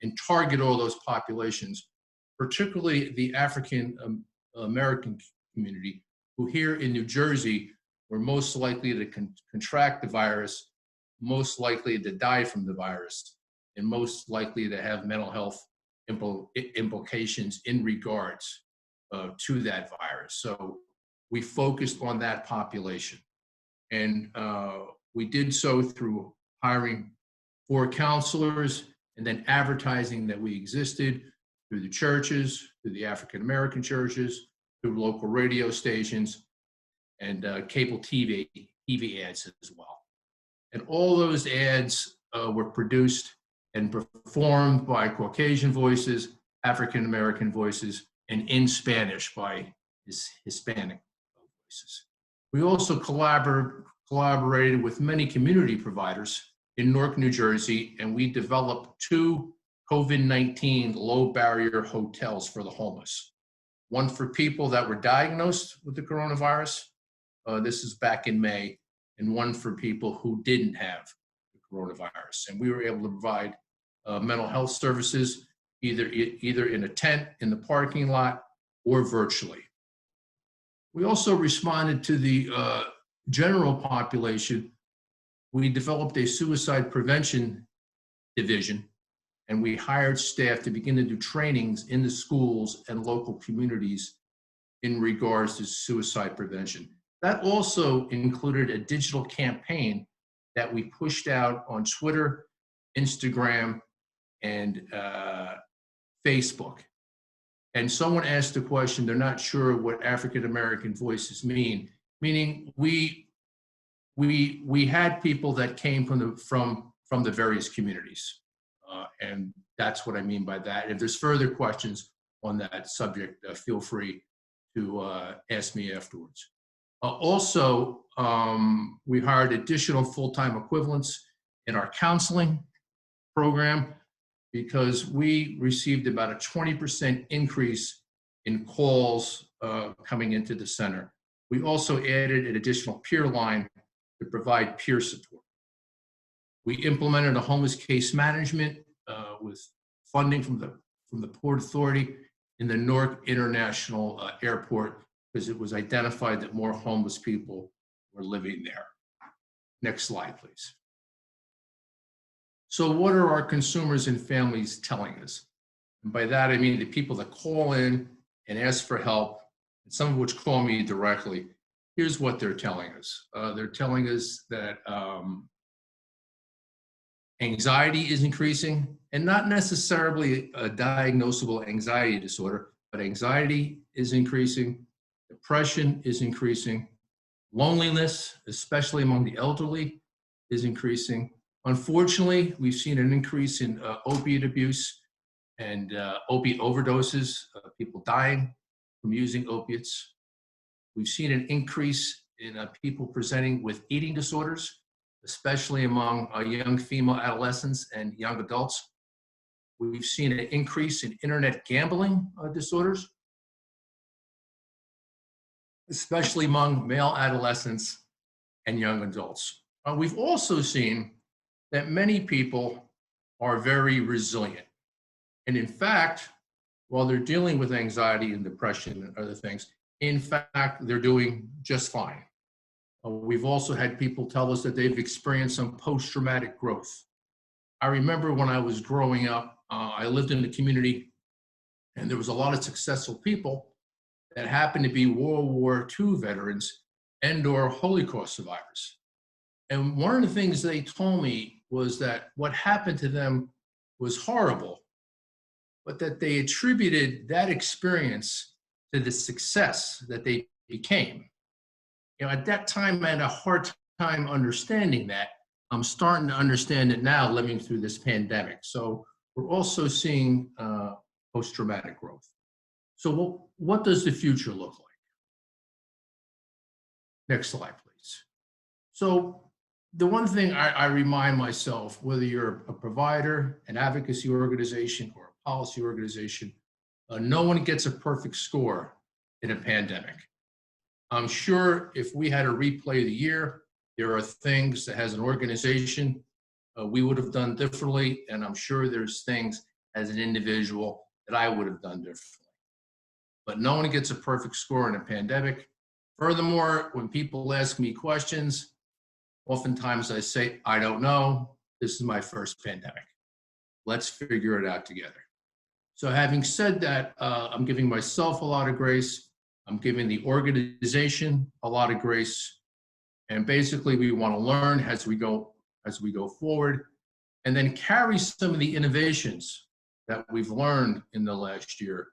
and target all those populations, particularly the African American community, who here in New Jersey were most likely to contract the virus, most likely to die from the virus, and most likely to have mental health implications in regards to that virus. So we focused on that population. And we did so through hiring 4 counselors and then advertising that we existed through the churches, through the African American churches, through local radio stations, and cable TV ads as well. And all those ads were produced and performed by Caucasian voices, African American voices, and in Spanish by Hispanic voices. We also collaborated with many community providers in Newark, New Jersey, and we developed 2 COVID-19 low barrier hotels for the homeless. One for people that were diagnosed with the coronavirus, this is back in May, and one for people who didn't have the coronavirus. And we were able to provide mental health services either in a tent in the parking lot or virtually. We also responded to the general population. We developed a suicide prevention division, and we hired staff to begin to do trainings in the schools and local communities in regards to suicide prevention. That also included a digital campaign that we pushed out on Twitter, Instagram, and Facebook. And someone asked a question, they're not sure what African American voices mean, meaning we had people that came from the various communities. And that's what I mean by that. If there's further questions on that subject, feel free to ask me afterwards. Also, we hired additional full-time equivalents in our counseling program because we received about a 20% increase in calls coming into the center. We also added an additional peer line to provide peer support. We implemented a homeless case management with funding from the Port Authority in the Newark International Airport because it was identified that more homeless people were living there. Next slide, please. So what are our consumers and families telling us? And by that, I mean the people that call in and ask for help, and some of which call me directly. Here's what they're telling us. They're telling us that anxiety is increasing, and not necessarily a diagnosable anxiety disorder, but anxiety is increasing, depression is increasing, loneliness, especially among the elderly, is increasing. Unfortunately, we've seen an increase in opiate abuse and opiate overdoses, people dying from using opiates. We've seen an increase in people presenting with eating disorders, especially among young female adolescents and young adults. We've seen an increase in internet gambling disorders, especially among male adolescents and young adults. We've also seen that many people are very resilient. And in fact, while they're dealing with anxiety and depression and other things, in fact, they're doing just fine. We've also had people tell us that they've experienced some post-traumatic growth. I remember when I was growing up, I lived in the community, and there was a lot of successful people that happened to be World War II veterans and/or Holocaust survivors. And one of the things they told me was that what happened to them was horrible, but that they attributed that experience to the success that they became. You know, at that time, I had a hard time understanding that. I'm starting to understand it now living through this pandemic. So we're also seeing post-traumatic growth. So what does the future look like? Next slide, please. So the one thing I remind myself, whether you're a provider, an advocacy organization, or a policy organization, no one gets a perfect score in a pandemic. I'm sure if we had a replay of the year, there are things that as an organization we would have done differently, and I'm sure there's things as an individual that I would have done differently. But no one gets a perfect score in a pandemic. Furthermore, when people ask me questions, oftentimes I say, I don't know, this is my first pandemic. Let's figure it out together. So having said that, I'm giving myself a lot of grace. I'm giving the organization a lot of grace. And basically we want to learn as we go forward, and then carry some of the innovations that we've learned in the last year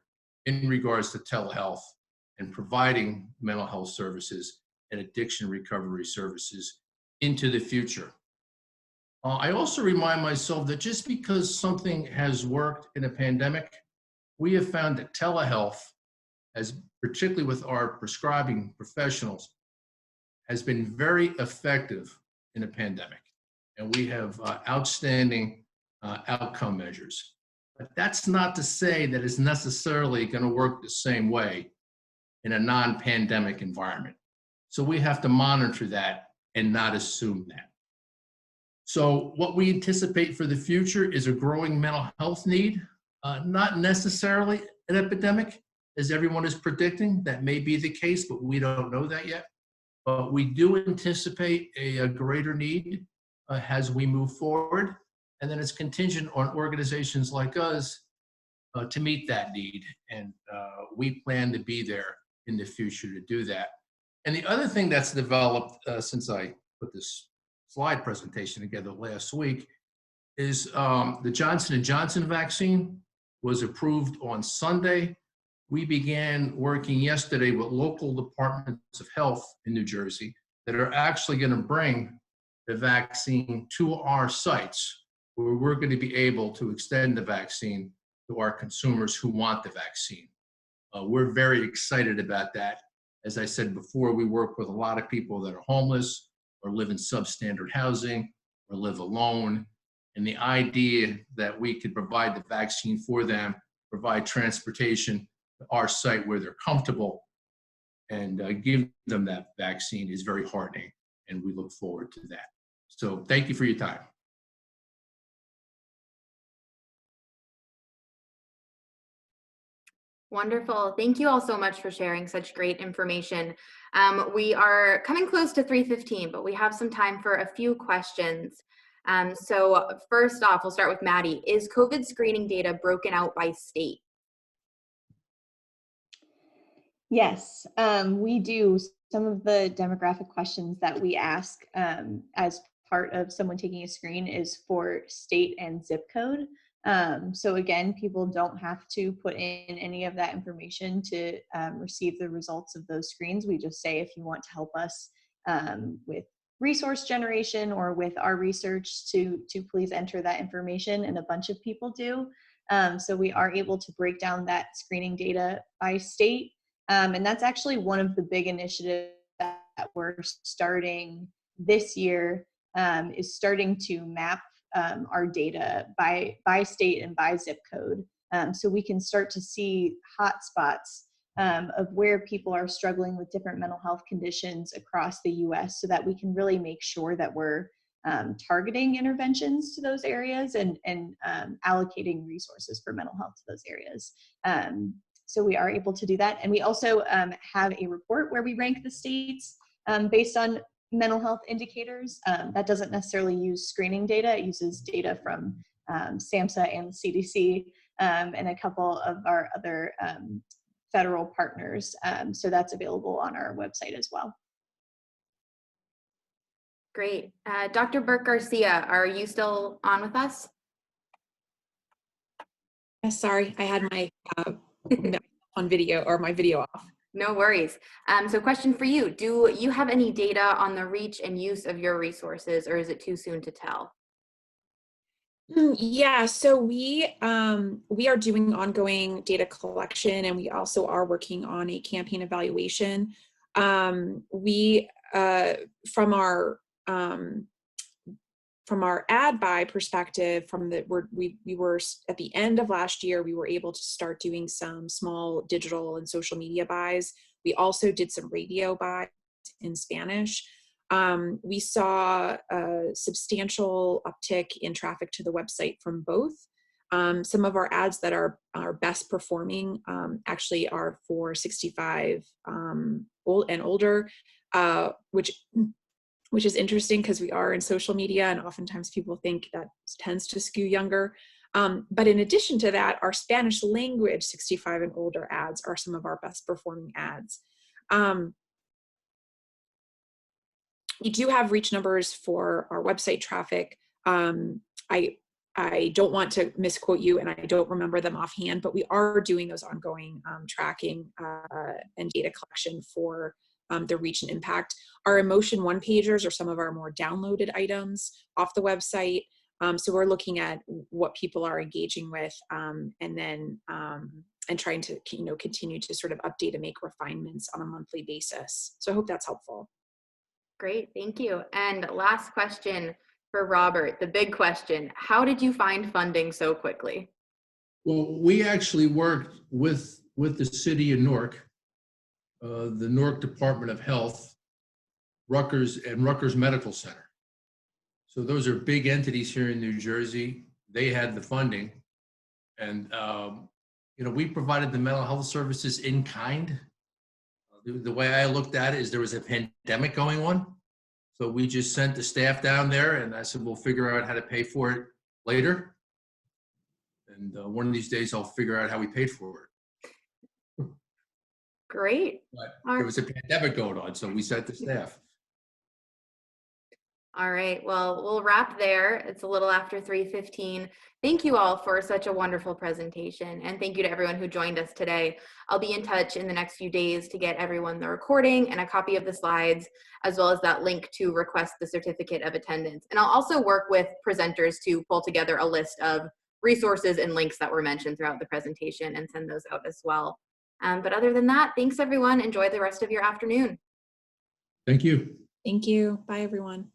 in regards to telehealth and providing mental health services and addiction recovery services into the future. I also remind myself that just because something has worked in a pandemic, we have found that telehealth, as particularly with our prescribing professionals, has been very effective in a pandemic. And we have outstanding outcome measures. But that's not to say that it's necessarily going to work the same way in a non-pandemic environment. So we have to monitor that and not assume that. So what we anticipate for the future is a growing mental health need, not necessarily an epidemic, as everyone is predicting. That may be the case, but we don't know that yet. But we do anticipate a greater need as we move forward. And then it's contingent on organizations like us to meet that need. And we plan to be there in the future to do that. And the other thing that's developed since I put this slide presentation together last week is the Johnson & Johnson vaccine was approved on Sunday. We began working yesterday with local departments of health in New Jersey that are actually going to bring the vaccine to our sites, where we're going to be able to extend the vaccine to our consumers who want the vaccine. We're very excited about that. As I said before, we work with a lot of people that are homeless or live in substandard housing or live alone. And the idea that we could provide the vaccine for them, provide transportation to our site where they're comfortable, and give them that vaccine is very heartening. And we look forward to that. So thank you for your time. Wonderful. Thank you all so much for sharing such great information. We are coming close to 3:15, but we have some time for a few questions. So first off, we'll start with Maddie. Is COVID screening data broken out by state? Yes, we do. Some of the demographic questions that we ask as part of someone taking a screen is for state and zip code. So again, people don't have to put in any of that information to receive the results of those screens. We just say, if you want to help us with resource generation or with our research, to please enter that information, and a bunch of people do. So we are able to break down that screening data by state. And that's actually one of the big initiatives that we're starting this year, is starting to map our data by state and by zip code. So we can start to see hotspots of where people are struggling with different mental health conditions across the US, so that we can really make sure that we're targeting interventions to those areas and allocating resources for mental health to those areas. So we are able to do that. And we also have a report where we rank the states based on mental health indicators. That doesn't necessarily use screening data. It uses data from SAMHSA and the CDC and a couple of our other federal partners. So that's available on our website as well. Great. Dr. Burke-Garcia, are you still on with us? Sorry, I had my on video, or my video off. No worries. So question for you. Do you have any data on the reach and use of your resources, or is it too soon to tell? Yeah, so we are doing ongoing data collection, and we also are working on a campaign evaluation. We from our ad buy perspective, we were at the end of last year, we were able to start doing some small digital and social media buys. We also did some radio buys in Spanish. We saw a substantial uptick in traffic to the website from both. Some of our ads that are best performing actually are for 65 old and older, which is interesting because we are in social media, and oftentimes people think that tends to skew younger. But in addition to that, our Spanish language 65 and older ads are some of our best performing ads. We do have reach numbers for our website traffic. I don't want to misquote you, and I don't remember them offhand, but we are doing those ongoing tracking and data collection for the reach and impact. Our emotion one-pagers are some of our more downloaded items off the website. So we're looking at what people are engaging with, and then and trying to continue to sort of update and make refinements on a monthly basis. So I hope that's helpful. Great, thank you. And last question for Robert, the big question. How did you find funding so quickly? Well, we actually worked with the city of Newark, the Newark Department of Health, Rutgers, and Rutgers Medical Center. So those are big entities here in New Jersey. They had the funding. And, we provided the mental health services in kind. The way I looked at it is there was a pandemic going on. So we just sent the staff down there and I said, we'll figure out how to pay for it later. And one of these days I'll figure out how we paid for it. Great. But there was a pandemic going on, so we sent the staff. All right, well, we'll wrap there. It's a little after 3:15. Thank you all for such a wonderful presentation, and thank you to everyone who joined us today. I'll be in touch in the next few days to get everyone the recording and a copy of the slides, as well as that link to request the certificate of attendance. And I'll also work with presenters to pull together a list of resources and links that were mentioned throughout the presentation and send those out as well. But other than that, thanks everyone. Enjoy the rest of your afternoon. Thank you. Thank you. Bye, everyone.